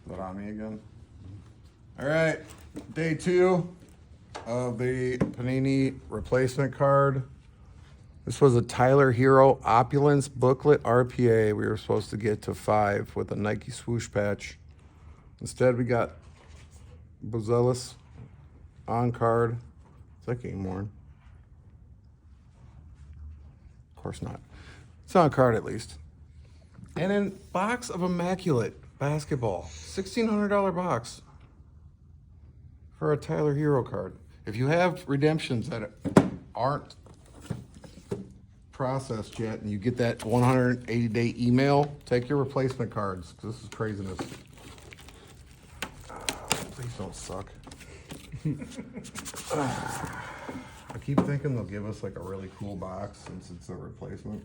Is that on me again? All right, day 2 of the Panini replacement card. This was a Tyler Hero Opulence booklet RPA. We were supposed to get to 5 with a Nike swoosh patch. Instead, we got Bozelis on card. Is that game worn? Of course not. It's on card at least. And then box of Immaculate Basketball. $1,600 box for a Tyler Hero card. If you have redemptions that aren't processed yet and you get that 180-day email, take your replacement cards, because this is craziness. Please don't suck. I keep thinking they'll give us like a really cool box since it's a replacement.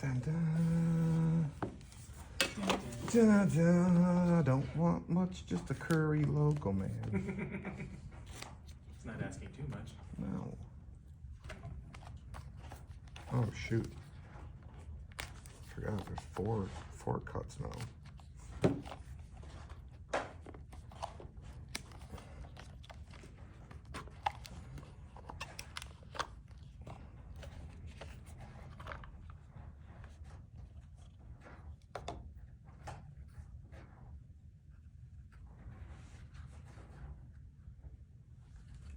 Dun, dun. Dun, dun. Don't want much, just a Curry logo, man. It's not asking too much. No. Oh shoot. Forgot there's four cuts now.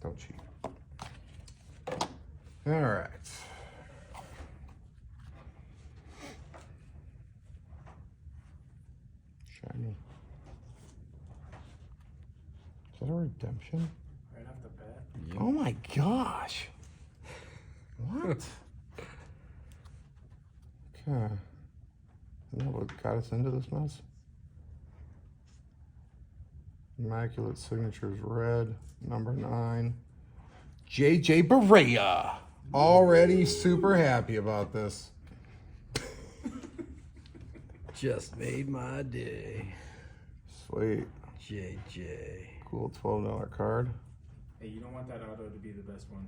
Don't cheat. All right. Shiny. Is that a redemption? Right off the bat. Yep. Oh my gosh. What? Okay. Isn't that what got us into this mess? Immaculate Signatures red, number 9. JJ Barea. Already super happy about this. Just made my day. Sweet. JJ. Cool $12 card. Hey, you don't want that auto to be the best one.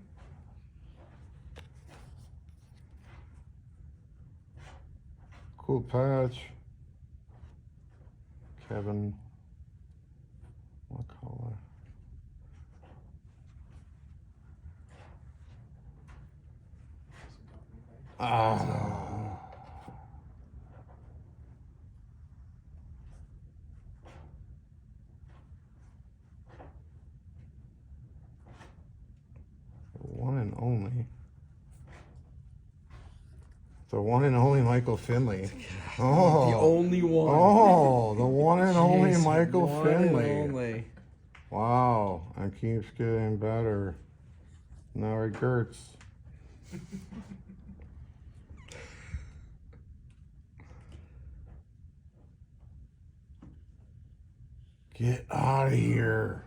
Cool patch. Kevin. What color? Oh. One and only. The one and only Michael Finley. Oh. The only one. Oh, the one and only Jeez, Michael one Finley. and only. Wow, and keeps getting better. No regrets. Get out of here.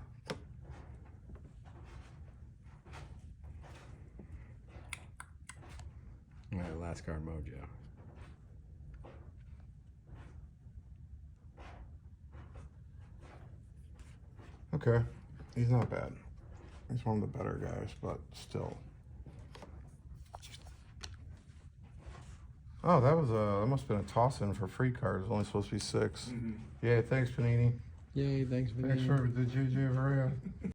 All right, last card mojo. Okay, he's not bad. He's one of the better guys, but still. Oh, that must have been a toss-in for free cards. Only supposed to be 6. Mm-hmm. Yeah, thanks, Panini. Yay, thanks for Thanks for the JJ Barea.